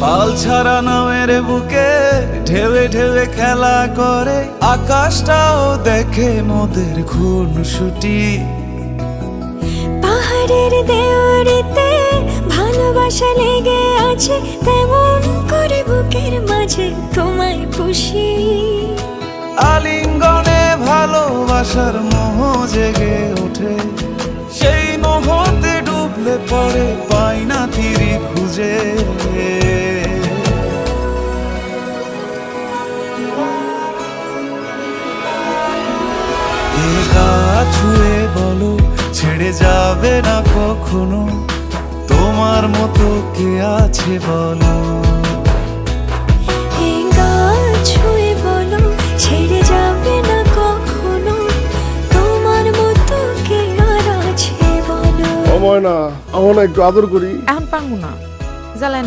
পাল ছাড়া নামের বুকে ঢেউে ঢেউে খেলা করে, আকাশটাও দেখে মোদের খুনসুটি। পাহাড়ের দেওয়ারিতে ভালোবাসা লেগে আছে, তেমন করে বুকের মাঝে তোমায় পুষি। আলিঙ্গনে ভালোবাসার মোহ জেগে ওঠে, সেই মোহতে ডুবলে পরে পাই না তীরে খুঁজে। এ গা ছুঁয়ে বলো ছেড়ে যাবে না কখনো, তোমার মতো কে আছে বলো। এই গা ছুঁয়ে বলো ছেড়ে যাবে না কখনো, তোমার মতো কে আর আছে বলো। ও ময়না, আমার না একটু আদর করি। এখন পারবো না।